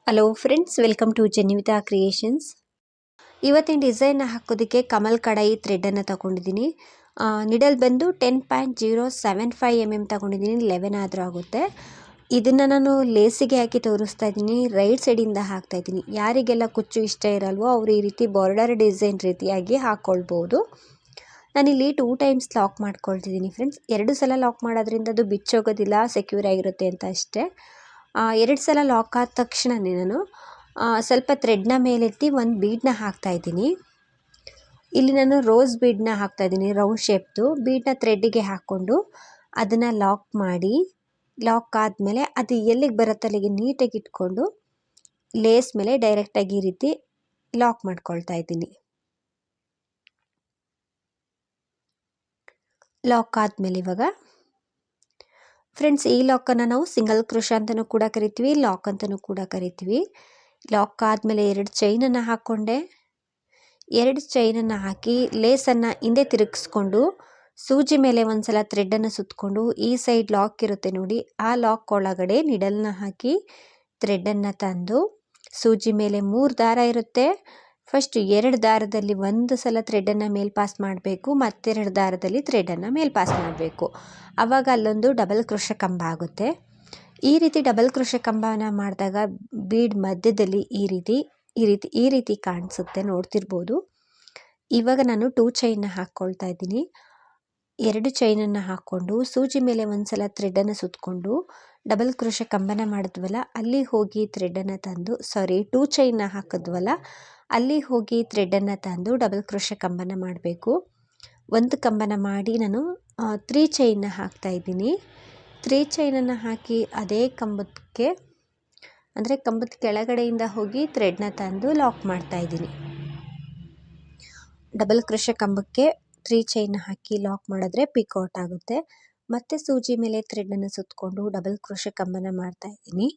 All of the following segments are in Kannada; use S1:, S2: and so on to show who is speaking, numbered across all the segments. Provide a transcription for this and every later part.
S1: Hello friends, welcome to Jenivita creations. ಇವತ್ತಿನ ಡಿಸೈನ್ ಹಾಕೋದಕ್ಕೆ ಕಮಲ್ ಕಡಾಯಿ ಥ್ರೆಡನ್ನು ತಗೊಂಡಿದ್ದೀನಿ. ನಿಡಲ್ ಬಂದು 10.075 mm ತಗೊಂಡಿದ್ದೀನಿ. 11 ಆದರೂ ಆಗುತ್ತೆ. ಇದನ್ನು ನಾನು ಲೇಸಿಗೆ ಹಾಕಿ ತೋರಿಸ್ತಾ ಇದ್ದೀನಿ. ರೈಟ್ ಸೈಡಿಂದ ಹಾಕ್ತಾ ಇದ್ದೀನಿ. ಯಾರಿಗೆಲ್ಲ ಕುಚ್ಚು ಇಷ್ಟ ಇರಲ್ವೋ ಅವರು ಈ ರೀತಿ ಬಾರ್ಡರ್ ಡಿಸೈನ್ ರೀತಿಯಾಗಿ ಹಾಕ್ಕೊಳ್ಬೋದು. ನಾನಿಲ್ಲಿ 2 ಟೈಮ್ಸ್ ಲಾಕ್ ಮಾಡ್ಕೊಳ್ತಿದ್ದೀನಿ ಫ್ರೆಂಡ್ಸ್. 2 ಸಲ ಲಾಕ್ ಮಾಡೋದ್ರಿಂದ ಅದು ಬಿಚ್ಚೋಗೋದಿಲ್ಲ, ಸೆಕ್ಯೂರ್ ಆಗಿರುತ್ತೆ ಅಂತ ಅಷ್ಟೇ. 2 ಸಲ ಲಾಕ್ ಆದ ತಕ್ಷಣವೇ ನಾನು ಸ್ವಲ್ಪ ಥ್ರೆಡ್ನ ಮೇಲೆತ್ತಿ ಒಂದು ಬೀಡನ್ನ ಹಾಕ್ತಾಯಿದ್ದೀನಿ. ಇಲ್ಲಿ ನಾನು ರೋಸ್ ಬೀಡನ್ನ ಹಾಕ್ತಾಯಿದ್ದೀನಿ. ರೌಂಡ್ ಶೇಪ್ದು ಬೀಡನ್ನ ಥ್ರೆಡ್ಡಿಗೆ ಹಾಕ್ಕೊಂಡು ಅದನ್ನು ಲಾಕ್ ಮಾಡಿ, ಲಾಕ್ ಆದಮೇಲೆ ಅದು ಎಲ್ಲಿಗೆ ಬರುತ್ತೆ ಅಲ್ಲಿಗೆ ನೀಟಾಗಿ ಇಟ್ಕೊಂಡು ಲೇಸ್ ಮೇಲೆ ಡೈರೆಕ್ಟಾಗಿ ಈ ರೀತಿ ಲಾಕ್ ಮಾಡ್ಕೊಳ್ತಾ ಇದ್ದೀನಿ. ಲಾಕ್ ಆದಮೇಲೆ ಇವಾಗ ಫ್ರೆಂಡ್ಸ್, ಈ ಲಾಕನ್ನು ನಾವು ಸಿಂಗಲ್ ಕ್ರೋಶ ಅಂತಲೂ ಕೂಡ ಕರಿತೀವಿ, ಲಾಕ್ ಅಂತಲೂ ಕೂಡ ಕರಿತೀವಿ. ಲಾಕ್ ಆದಮೇಲೆ 2 ಚೈನನ್ನು ಹಾಕ್ಕೊಂಡೆ. 2 ಚೈನನ್ನು ಹಾಕಿ ಲೇಸನ್ನು ಹಿಂದೆ ತಿರುಗಿಸ್ಕೊಂಡು ಸೂಜಿ ಮೇಲೆ ಒಂದು ಸಲ ಥ್ರೆಡನ್ನು ಸುತ್ತಕೊಂಡು ಈ ಸೈಡ್ ಲಾಕ್ ಇರುತ್ತೆ ನೋಡಿ, ಆ ಲಾಕ್ ಒಳಗಡೆ ನಿಡಲ್ನ ಹಾಕಿ ಥ್ರೆಡನ್ನು ತಂದು ಸೂಜಿ ಮೇಲೆ 3 ದಾರ ಇರುತ್ತೆ. ಫಸ್ಟ್ 2 ದಾರದಲ್ಲಿ ಒಂದು ಸಲ ಥ್ರೆಡನ್ನು ಮೇಲ್ ಪಾಸ್ ಮಾಡಬೇಕು, ಮತ್ತೆರಡು ದಾರದಲ್ಲಿ ಥ್ರೆಡನ್ನು ಮೇಲ್ ಪಾಸ್ ಮಾಡಬೇಕು. ಆವಾಗ ಅಲ್ಲೊಂದು ಡಬಲ್ ಕ್ರೋಶ ಕಂಬ ಆಗುತ್ತೆ. ಈ ರೀತಿ ಡಬಲ್ ಕ್ರೋಶ ಕಂಬನ ಮಾಡಿದಾಗ ಬೀಡ್ ಮಧ್ಯದಲ್ಲಿ ಈ ರೀತಿ ಕಾಣಿಸುತ್ತೆ, ನೋಡ್ತಿರ್ಬೋದು. ಇವಾಗ ನಾನು 2 ಚೈನ್ನ ಹಾಕ್ಕೊಳ್ತಾ ಇದ್ದೀನಿ. 2 ಚೈನನ್ನು ಹಾಕ್ಕೊಂಡು ಸೂಜಿ ಮೇಲೆ ಒಂದು ಸಲ ಥ್ರೆಡನ್ನು ಸುತ್ತಕೊಂಡು ಡಬಲ್ ಕ್ರೋಶ ಕಂಬನ ಮಾಡಿದ್ವಲ್ಲ ಅಲ್ಲಿ ಹೋಗಿ ಥ್ರೆಡನ್ನು ತಂದು 2 ಚೈನ್ನ ಹಾಕಿದ್ವಲ್ಲ ಅಲ್ಲಿ ಹೋಗಿ ಥ್ರೆಡನ್ನು ತಂದು ಡಬಲ್ ಕ್ರೋಶ ಕಂಬನ ಮಾಡಬೇಕು. ಒಂದು ಕಂಬನ ಮಾಡಿ ನಾನು 3 ಚೈನ್ನ ಹಾಕ್ತಾ ಇದ್ದೀನಿ. 3 ಚೈನನ್ನು ಹಾಕಿ ಅದೇ ಕಂಬಕ್ಕೆ ಅಂದರೆ ಕಂಬದ ಕೆಳಗಡೆಯಿಂದ ಹೋಗಿ ಥ್ರೆಡ್ನ ತಂದು ಲಾಕ್ ಮಾಡ್ತಾ ಇದ್ದೀನಿ. ಡಬಲ್ ಕ್ರೋಶ ಕಂಬಕ್ಕೆ 3 ಚೈನ್ ಹಾಕಿ ಲಾಕ್ ಮಾಡಿದ್ರೆ ಪಿಕೌಟ್ ಆಗುತ್ತೆ. ಮತ್ತೆ ಸೂಜಿ ಮೇಲೆ ಥ್ರೆಡನ್ನು ಸುತ್ತಕೊಂಡು ಡಬಲ್ ಕ್ರೋಶ ಕಂಬನ ಮಾಡ್ತಾ ಇದ್ದೀನಿ.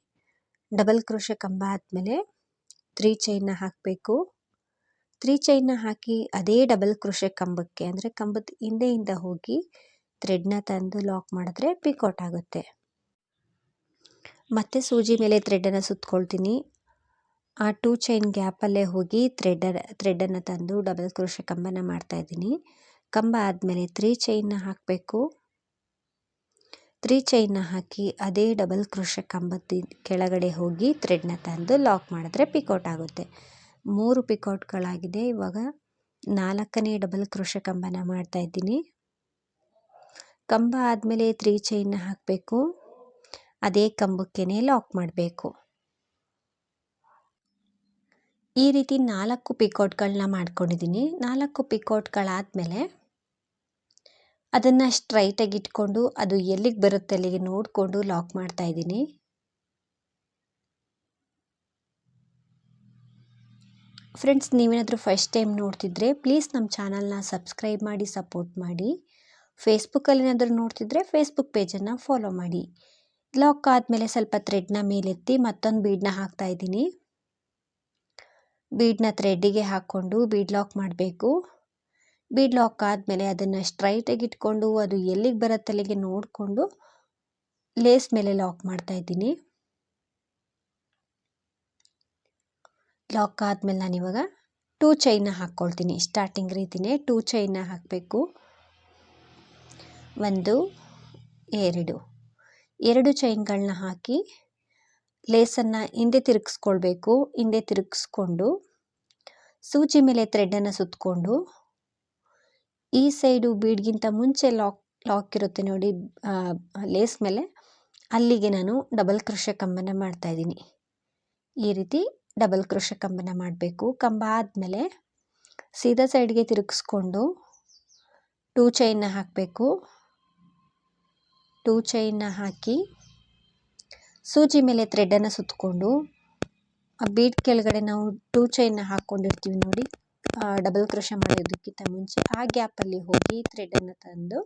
S1: ಡಬಲ್ ಕ್ರೋಶ ಕಂಬ ಆದಮೇಲೆ 3 ಚೈನ್ನ ಹಾಕಬೇಕು. 3 ಚೈನ್ನ ಹಾಕಿ ಅದೇ ಡಬಲ್ ಕ್ರೋಶ ಕಂಬಕ್ಕೆ ಅಂದರೆ ಕಂಬದ ಹಿಂದೆಯಿಂದ ಹೋಗಿ ಥ್ರೆಡ್ನ ತಂದು ಲಾಕ್ ಮಾಡಿದ್ರೆ ಪಿಕೌಟ್ ಆಗುತ್ತೆ. ಮತ್ತೆ ಸೂಜಿ ಮೇಲೆ ಥ್ರೆಡನ್ನು ಸುತ್ತಕೊಳ್ತೀನಿ. ಆ 2 ಚೈನ್ ಗ್ಯಾಪಲ್ಲೇ ಹೋಗಿ ಥ್ರೆಡನ್ನು ತಂದು ಡಬಲ್ ಕ್ರೋಶ ಕಂಬನ ಮಾಡ್ತಾ ಇದ್ದೀನಿ. ಕಂಬ ಆದಮೇಲೆ 3 ಚೈನ್ನ ಹಾಕಬೇಕು. 3 ಚೈನ್ನ ಹಾಕಿ ಅದೇ ಡಬಲ್ ಕ್ರೋಶ ಕಂಬದ ಕೆಳಗಡೆ ಹೋಗಿ ಥ್ರೆಡ್ನ ತಂದು ಲಾಕ್ ಮಾಡಿದ್ರೆ ಪಿಕೌಟ್ ಆಗುತ್ತೆ. 3 ಪಿಕೌಟ್ಗಳಾಗಿದೆ. ಇವಾಗ 4ನೇ ಡಬಲ್ ಕ್ರೋಶ ಕಂಬನ ಮಾಡ್ತಾ ಇದ್ದೀನಿ. ಕಂಬ ಆದಮೇಲೆ 3 ಚೈನ್ನ ಹಾಕಬೇಕು, ಅದೇ ಕಂಬಕ್ಕೇ ಲಾಕ್ ಮಾಡಬೇಕು. ಈ ರೀತಿ 4 ಪಿಕೌಟ್ಗಳನ್ನ ಮಾಡ್ಕೊಂಡಿದ್ದೀನಿ. 4 ಪಿಕೌಟ್ಗಳಾದಮೇಲೆ ಅದನ್ನು ಸ್ಟ್ರೈಟಾಗಿ ಇಟ್ಕೊಂಡು ಅದು ಎಲ್ಲಿಗೆ ಬರುತ್ತೆ ಅಲ್ಲಿಗೆ ನೋಡಿಕೊಂಡು ಲಾಕ್ ಮಾಡ್ತಾ ಇದ್ದೀನಿ. ಫ್ರೆಂಡ್ಸ್, ನೀವೇನಾದರೂ ಫಸ್ಟ್ ಟೈಮ್ ನೋಡ್ತಿದ್ರೆ ಪ್ಲೀಸ್ ನಮ್ಮ ಚಾನಲ್ನ ಸಬ್ಸ್ಕ್ರೈಬ್ ಮಾಡಿ ಸಪೋರ್ಟ್ ಮಾಡಿ. ಫೇಸ್ಬುಕ್ಕಲ್ಲಿ ಏನಾದರೂ ನೋಡ್ತಿದ್ರೆ ಫೇಸ್ಬುಕ್ ಪೇಜನ್ನು ಫಾಲೋ ಮಾಡಿ. ಲಾಕ್ ಆದಮೇಲೆ ಸ್ವಲ್ಪ ಥ್ರೆಡ್ನ ಮೇಲೆತ್ತಿ ಮತ್ತೊಂದು ಬೀಡನ್ನ ಹಾಕ್ತಾ ಇದ್ದೀನಿ. ಬೀಡನ್ನ ಥ್ರೆಡ್ಡಿಗೆ ಹಾಕ್ಕೊಂಡು ಬೀಡ್ ಲಾಕ್ ಮಾಡಬೇಕು. ಬೀಡ್ ಲಾಕ್ ಆದಮೇಲೆ ಅದನ್ನು ಸ್ಟ್ರೈಟಾಗಿ ಇಟ್ಕೊಂಡು ಅದು ಎಲ್ಲಿಗೆ ಬರುತ್ತೆ ಅಲ್ಲಿಗೆ ನೋಡಿಕೊಂಡು ಲೇಸ್ ಮೇಲೆ ಲಾಕ್ ಮಾಡ್ತಾ ಇದ್ದೀನಿ. ಲಾಕ್ ಆದಮೇಲೆ ನಾನಿವಾಗ 2 ಚೈನ್ನ ಹಾಕ್ಕೊಳ್ತೀನಿ. ಸ್ಟಾರ್ಟಿಂಗ್ ರೀತಿಯೇ 2 ಚೈನ್ನ ಹಾಕಬೇಕು. 1 2 ಚೈನ್ಗಳನ್ನ ಹಾಕಿ ಲೇಸನ್ನು ಹಿಂದೆ ತಿರುಗಿಸ್ಕೊಳ್ಬೇಕು. ಹಿಂದೆ ತಿರುಗಿಸ್ಕೊಂಡು ಸೂಜಿ ಮೇಲೆ ಥ್ರೆಡನ್ನು ಸುತ್ತಕೊಂಡು ಈ ಸೈಡು ಬೀಡ್ಗಿಂತ ಮುಂಚೆ ಲಾಕ್ ಇರುತ್ತೆ ನೋಡಿ ಲೇಸ್ ಮೇಲೆ, ಅಲ್ಲಿಗೆ ನಾನು ಡಬಲ್ ಕ್ರೋಶ ಕಂಬನ ಮಾಡ್ತಾ ಇದ್ದೀನಿ. ಈ ರೀತಿ ಡಬಲ್ ಕ್ರೋಶ ಕಂಬನ ಮಾಡಬೇಕು. ಕಂಬ ಆದಮೇಲೆ ಸೀದಾ ಸೈಡ್ಗೆ ತಿರುಗಿಸ್ಕೊಂಡು 2 ಚೈನ್ನ ಹಾಕಬೇಕು. 2 ಚೈನ್ನ ಹಾಕಿ ಸೂಜಿ ಮೇಲೆ ಥ್ರೆಡನ್ನು ಸುತ್ತಕೊಂಡು ಆ ಬೀಡ್ ಕೆಳಗಡೆ ನಾವು 2 ಚೈನ್ನ ಹಾಕ್ಕೊಂಡಿರ್ತೀವಿ ನೋಡಿ ಡಬಲ್ ಕ್ರೋಶ ಮಾಡೋದಕ್ಕಿಂತ ಮುಂಚೆ, ಆ ಗ್ಯಾಪಲ್ಲಿ ಹೋಗಿ ಥ್ರೆಡನ್ನು ತಂದು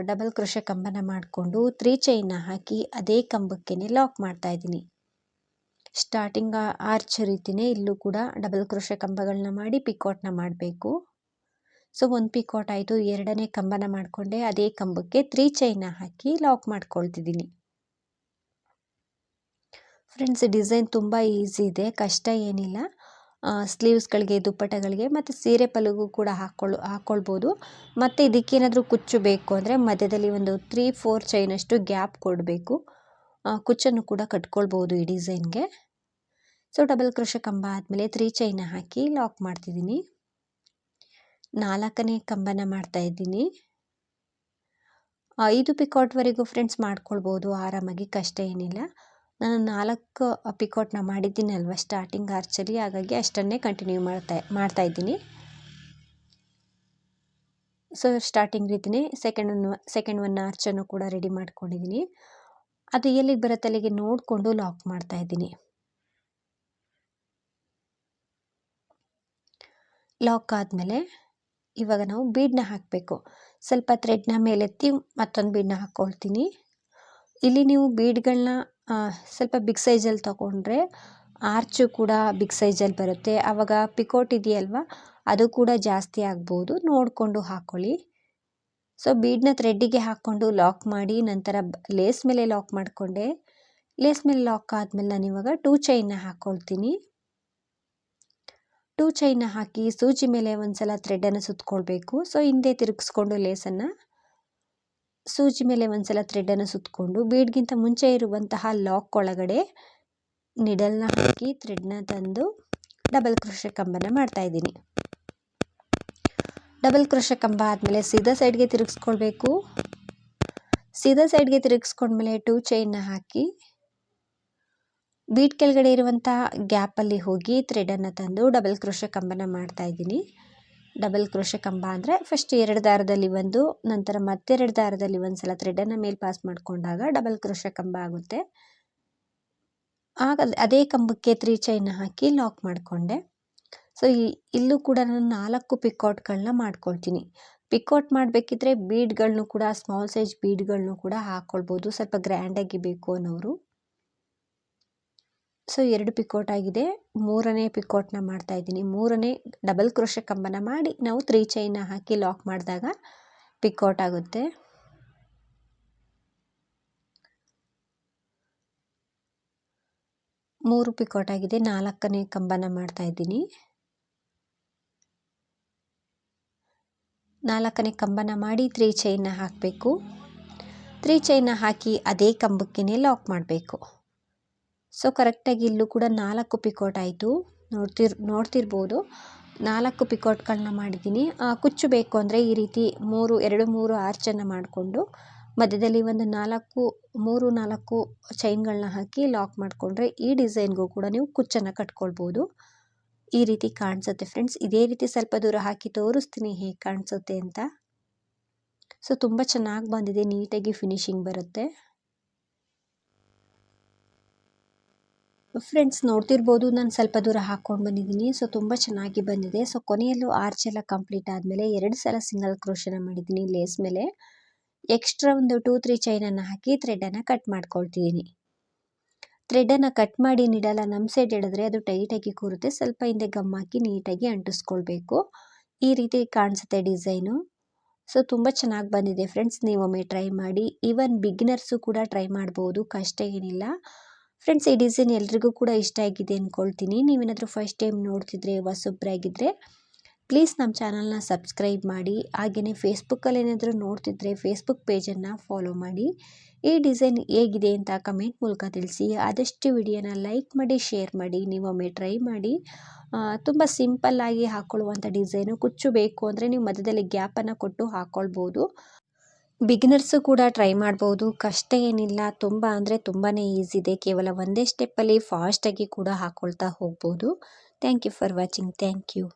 S1: ಡಬಲ್ ಕ್ರೋಶ ಕಂಬನ ಮಾಡಿಕೊಂಡು 3 ಚೈನ್ನ ಹಾಕಿ ಅದೇ ಕಂಬಕ್ಕೇ ಲಾಕ್ ಮಾಡ್ತಾ ಇದ್ದೀನಿ. ಸ್ಟಾರ್ಟಿಂಗ್ ಆರ್ಚ್ ರೀತಿಯೇ ಇಲ್ಲೂ ಕೂಡ ಡಬಲ್ ಕ್ರೋಶ ಕಂಬಗಳನ್ನ ಮಾಡಿ ಪಿಕೌಟ್ನ ಮಾಡಬೇಕು. ಸೊ 1 ಪಿಕೌಟ್ ಆಯಿತು. 2ನೇ ಕಂಬನ ಮಾಡಿಕೊಂಡೆ, ಅದೇ ಕಂಬಕ್ಕೆ 3 ಚೈನ್ನ ಹಾಕಿ ಲಾಕ್ ಮಾಡ್ಕೊಳ್ತಿದ್ದೀನಿ. ಫ್ರೆಂಡ್ಸ್ ಡಿಸೈನ್ ತುಂಬ ಈಸಿ ಇದೆ, ಕಷ್ಟ ಏನಿಲ್ಲ. ಸ್ಲೀವ್ಸ್ಗಳಿಗೆ, ದುಪ್ಪಟ್ಟಗಳಿಗೆ ಮತ್ತು ಸೀರೆ ಪಲ್ಲುಗೂ ಕೂಡ ಹಾಕ್ಕೊಳ್ಬೋದು. ಮತ್ತು ಇದಕ್ಕೇನಾದರೂ ಕುಚ್ಚು ಬೇಕು ಅಂದರೆ ಮಧ್ಯದಲ್ಲಿ ಒಂದು 3-4 ಚೈನಷ್ಟು ಗ್ಯಾಪ್ ಕೊಡಬೇಕು. ಕುಚ್ಚನ್ನು ಕೂಡ ಕಟ್ಕೊಳ್ಬೋದು ಈ ಡಿಸೈನ್ಗೆ. ಸೊ ಡಬಲ್ ಕ್ರೋಶೆ ಕಂಬ ಆದಮೇಲೆ 3 ಚೈನ ಹಾಕಿ ಲಾಕ್ ಮಾಡ್ತಿದ್ದೀನಿ. 4ನೇ ಕಂಬನ ಮಾಡ್ತಾ ಇದ್ದೀನಿ. 5 ಪಿಕಾಟ್ವರೆಗೂ ಫ್ರೆಂಡ್ಸ್ ಮಾಡ್ಕೊಳ್ಬೋದು ಆರಾಮಾಗಿ, ಕಷ್ಟ ಏನಿಲ್ಲ. ನಾನು 4 ಪಿಕಾಟ್ನ ಮಾಡಿದ್ದೀನಿ ಅಲ್ವಾ ಸ್ಟಾರ್ಟಿಂಗ್ ಆರ್ಚಲ್ಲಿ, ಹಾಗಾಗಿ ಅಷ್ಟನ್ನೇ ಕಂಟಿನ್ಯೂ ಮಾಡ್ತಾ ಇದ್ದೀನಿ. ಸೊ ಸ್ಟಾರ್ಟಿಂಗ್ ರೀತಿಯೇ ಸೆಕೆಂಡ್ ಒನ್ ಆರ್ಚನ್ನು ಕೂಡ ರೆಡಿ ಮಾಡ್ಕೊಂಡಿದ್ದೀನಿ. ಅದು ಎಲ್ಲಿಗೆ ಬರುತ್ತೆ ಅಲ್ಲಿಗೆ ನೋಡಿಕೊಂಡು ಲಾಕ್ ಮಾಡ್ತಾ ಇದ್ದೀನಿ. ಲಾಕ್ ಆದಮೇಲೆ ಇವಾಗ ನಾವು ಬೀಡನ್ನ ಹಾಕಬೇಕು. ಸ್ವಲ್ಪ ಥ್ರೆಡ್ನ ಮೇಲೆತ್ತಿ ಮತ್ತೊಂದು ಬೀಡನ್ನ ಹಾಕ್ಕೊಳ್ತೀನಿ. ಇಲ್ಲಿ ನೀವು ಬೀಡ್ಗಳನ್ನ ಸ್ವಲ್ಪ ಬಿಗ್ ಸೈಜಲ್ಲಿ ತೊಗೊಂಡ್ರೆ ಆರ್ಚು ಕೂಡ ಬಿಗ್ ಸೈಜಲ್ಲಿ ಬರುತ್ತೆ. ಆವಾಗ ಪಿಕೋಟ್ ಇದೆಯಲ್ವ ಅದು ಕೂಡ ಜಾಸ್ತಿ ಆಗ್ಬೋದು, ನೋಡಿಕೊಂಡು ಹಾಕ್ಕೊಳ್ಳಿ. ಸೊ ಬೀಡನ್ನ ಥ್ರೆಡ್ಡಿಗೆ ಹಾಕ್ಕೊಂಡು ಲಾಕ್ ಮಾಡಿ ನಂತರ ಲೇಸ್ ಮೇಲೆ ಲಾಕ್ ಮಾಡಿಕೊಂಡೆ. ಲೇಸ್ ಮೇಲೆ ಲಾಕ್ ಆದಮೇಲೆ ನಾನು ಇವಾಗ 2 ಚೈನ್ನ ಹಾಕ್ಕೊಳ್ತೀನಿ. 2 ಚೈನ್ನ ಹಾಕಿ ಸೂಜಿ ಮೇಲೆ ಒಂದ್ಸಲ ಥ್ರೆಡನ್ನು ಸುತ್ಕೊಳ್ಬೇಕು. ಸೊ ಹಿಂದೆ ತಿರುಗಿಸ್ಕೊಂಡು ಲೇಸನ್ನು ಸೂಜಿ ಮೇಲೆ ಒಂದ್ಸಲ ಥ್ರೆಡನ್ನು ಸುತ್ತಕೊಂಡು ಬೀಡ್ಗಿಂತ ಮುಂಚೆ ಇರುವಂತಹ ಲಾಕ್ ಒಳಗಡೆ ನಿಡಲ್ನ ಹಾಕಿ ಥ್ರೆಡ್ನ ತಂದು ಡಬಲ್ ಕ್ರೋಶೆ ಕಂಬನ ಮಾಡ್ತಾ ಇದ್ದೀನಿ. ಡಬಲ್ ಕ್ರೋಶೆ ಕಂಬ ಆದಮೇಲೆ ಸೀದಾ ಸೈಡ್ಗೆ ತಿರುಗಿಸ್ಕೊಳ್ಬೇಕು. ಸೀದಾ ಸೈಡ್ಗೆ ತಿರುಗಿಸ್ಕೊಂಡ್ಮೇಲೆ 2 ಚೈನ್ನ ಹಾಕಿ ಬೀಡ್ ಕೆಳಗಡೆ ಇರುವಂಥ ಗ್ಯಾಪಲ್ಲಿ ಹೋಗಿ ಥ್ರೆಡನ್ನು ತಂದು ಡಬಲ್ ಕ್ರೋಶೆ ಕಂಬನ ಮಾಡ್ತಾ ಇದ್ದೀನಿ. ಡಬಲ್ ಕ್ರೋಶೆ ಕಂಬ ಅಂದರೆ ಫಸ್ಟ್ 2 ದಾರದಲ್ಲಿ ಒಂದು, ನಂತರ ಮತ್ತೆ 2 ದಾರದಲ್ಲಿ ಒಂದು ಸಲ ಥ್ರೆಡನ್ನು ಮೇಲೆ ಪಾಸ್ ಮಾಡಿಕೊಂಡಾಗ ಡಬಲ್ ಕ್ರೋಶೆ ಕಂಬ ಆಗುತ್ತೆ. ಆಗ ಅದೇ ಕಂಬಕ್ಕೆ 3 ಚೈನ್ನ ಹಾಕಿ ಲಾಕ್ ಮಾಡಿಕೊಂಡೆ. ಸೊ ಇಲ್ಲೂ ಕೂಡ ನಾನು 4 ಪಿಕಾಟ್ಗಳನ್ನ ಮಾಡ್ಕೊಳ್ತೀನಿ. ಪಿಕಾಟ್ ಮಾಡಬೇಕಿದ್ರೆ ಬೀಡ್ಗಳನ್ನು ಕೂಡ ಸ್ಮಾಲ್ ಸೈಜ್ ಬೀಡ್ಗಳನ್ನು ಕೂಡ ಹಾಕ್ಕೊಳ್ಬೋದು, ಸ್ವಲ್ಪ ಗ್ರ್ಯಾಂಡಾಗಿ ಬೇಕು ಅನ್ನೋರು. ಸೊ 2 ಪಿಕಾಟ್ ಆಗಿದೆ. 3ನೇ ಪಿಕಾಟ್ನ ಮಾಡ್ತಾ ಇದ್ದೀನಿ. 3ನೇ ಡಬಲ್ ಕ್ರೋಶೆ ಕಂಬನ ಮಾಡಿ ನಾವು 3 ಚೈನ್ನ ಹಾಕಿ ಲಾಕ್ ಮಾಡಿದಾಗ ಪಿಕಾಟ್ ಆಗುತ್ತೆ. ಮೂರು ಪಿಕಾಟ್ ಆಗಿದೆ. 4ನೇ ಕಂಬನ ಮಾಡ್ತಾ ಇದ್ದೀನಿ. 4ನೇ ಕಂಬನ ಮಾಡಿ 3 ಚೈನ್ನ ಹಾಕಬೇಕು. 3 ಚೈನ್ನ ಹಾಕಿ ಅದೇ ಕಂಬಕ್ಕೇ ಲಾಕ್ ಮಾಡಬೇಕು. ಸೊ ಕರೆಕ್ಟಾಗಿ ಇಲ್ಲೂ ಕೂಡ 4 ಪಿಕಾಟ್ ಆಯಿತು. ನೋಡ್ತಿರ್ಬೋದು 4 ಪಿಕಾಟ್ಗಳನ್ನ ಮಾಡಿದ್ದೀನಿ. ಕುಚ್ಚು ಬೇಕು ಅಂದರೆ ಈ ರೀತಿ 3 ಆರ್ಚನ್ನು ಮಾಡಿಕೊಂಡು ಮಧ್ಯದಲ್ಲಿ ಒಂದು 3-4 ಚೈನ್ಗಳನ್ನ ಹಾಕಿ ಲಾಕ್ ಮಾಡಿಕೊಂಡ್ರೆ ಈ ಡಿಸೈನ್ಗೂ ಕೂಡ ನೀವು ಕುಚ್ಚನ್ನು ಕಟ್ಕೊಳ್ಬೋದು. ಈ ರೀತಿ ಕಾಣಿಸುತ್ತೆ ಫ್ರೆಂಡ್ಸ್. ಇದೇ ರೀತಿ ಸ್ವಲ್ಪ ದೂರ ಹಾಕಿ ತೋರಿಸ್ತೀನಿ ಹೇಗೆ ಕಾಣಿಸುತ್ತೆ ಅಂತ. ಸೊ ತುಂಬ ಚೆನ್ನಾಗಿ ಬಂದಿದೆ, ನೀಟಾಗಿ ಫಿನಿಶಿಂಗ್ ಬರುತ್ತೆ ಫ್ರೆಂಡ್ಸ್. ನೋಡ್ತಿರ್ಬೋದು ನಾನು ಸ್ವಲ್ಪ ದೂರ ಹಾಕ್ಕೊಂಡು ಬಂದಿದ್ದೀನಿ. ಸೊ ತುಂಬ ಚೆನ್ನಾಗಿ ಬಂದಿದೆ. ಸೊ ಕೊನೆಯಲ್ಲೂ ಆರ್ಚ್ ಎಲ್ಲ ಕಂಪ್ಲೀಟ್ ಆದಮೇಲೆ 2 ಸಲ ಸಿಂಗಲ್ ಕ್ರೋಶನ ಮಾಡಿದ್ದೀನಿ ಲೇಸ್ ಮೇಲೆ. ಎಕ್ಸ್ಟ್ರಾ ಒಂದು 2-3 ಚೈನನ್ನು ಹಾಕಿ ಥ್ರೆಡನ್ನು ಕಟ್ ಮಾಡ್ಕೊಳ್ತಿದ್ದೀನಿ. ಥ್ರೆಡನ್ನು ಕಟ್ ಮಾಡಿ ನೀಡಲ್ಲ ನಮ್ಮ ಸೈಡ್ ಹಿಡಿದ್ರೆ ಅದು ಟೈಟಾಗಿ ಕೂರುತ್ತೆ. ಸ್ವಲ್ಪ ಹಿಂದೆ ಗಮ್ ಹಾಕಿ ನೀಟಾಗಿ ಅಂಟಿಸ್ಕೊಳ್ಬೇಕು. ಈ ರೀತಿ ಕಾಣಿಸುತ್ತೆ ಡಿಸೈನು. ಸೊ ತುಂಬ ಚೆನ್ನಾಗಿ ಬಂದಿದೆ ಫ್ರೆಂಡ್ಸ್. ನೀವೊಮ್ಮೆ ಟ್ರೈ ಮಾಡಿ. ಈವನ್ ಬಿಗಿನರ್ಸು ಕೂಡ ಟ್ರೈ ಮಾಡ್ಬೋದು, ಕಷ್ಟ ಏನಿಲ್ಲ ಫ್ರೆಂಡ್ಸ್. ಈ ಡಿಸೈನ್ ಎಲ್ರಿಗೂ ಕೂಡ ಇಷ್ಟ ಆಗಿದೆ ಅಂದ್ಕೊಳ್ತೀನಿ. ನೀವೇನಾದರೂ ಫಸ್ಟ್ ಟೈಮ್ ನೋಡ್ತಿದ್ರೆ ಹೊಸಬ್ರಾಗಿದ್ದರೆ ಪ್ಲೀಸ್ ನಮ್ಮ ಚಾನಲ್ನ ಸಬ್ಸ್ಕ್ರೈಬ್ ಮಾಡಿ. ಹಾಗೆಯೇ ಫೇಸ್ಬುಕ್ಕಲ್ಲಿ ಏನಾದರೂ ನೋಡ್ತಿದ್ರೆ ಫೇಸ್ಬುಕ್ ಪೇಜನ್ನು ಫಾಲೋ ಮಾಡಿ. ಈ ಡಿಸೈನ್ ಹೇಗಿದೆ ಅಂತ ಕಮೆಂಟ್ ಮೂಲಕ ತಿಳಿಸಿ. ಆದಷ್ಟು ವಿಡಿಯೋನ ಲೈಕ್ ಮಾಡಿ, ಶೇರ್ ಮಾಡಿ. ನೀವೊಮ್ಮೆ ಟ್ರೈ ಮಾಡಿ. ತುಂಬ ಸಿಂಪಲ್ಲಾಗಿ ಹಾಕ್ಕೊಳ್ಳುವಂಥ ಡಿಸೈನು. ಕುಚ್ಚು ಬೇಕು ಅಂದರೆ ನೀವು ಮಧ್ಯದಲ್ಲಿ ಗ್ಯಾಪನ್ನು ಕೊಟ್ಟು ಹಾಕ್ಕೊಳ್ಬೋದು. ಬಿಗಿನರ್ಸು ಕೂಡ ಟ್ರೈ ಮಾಡ್ಬೋದು, ಕಷ್ಟ ಏನಿಲ್ಲ. ತುಂಬ ಅಂದರೆ ತುಂಬಾ ಈಸಿ ಇದೆ. ಕೇವಲ ಒಂದೇ ಸ್ಟೆಪ್ಪಲ್ಲಿ ಫಾಸ್ಟಾಗಿ ಕೂಡ ಹಾಕ್ಕೊಳ್ತಾ ಹೋಗ್ಬೋದು. Thank you for watching. Thank you.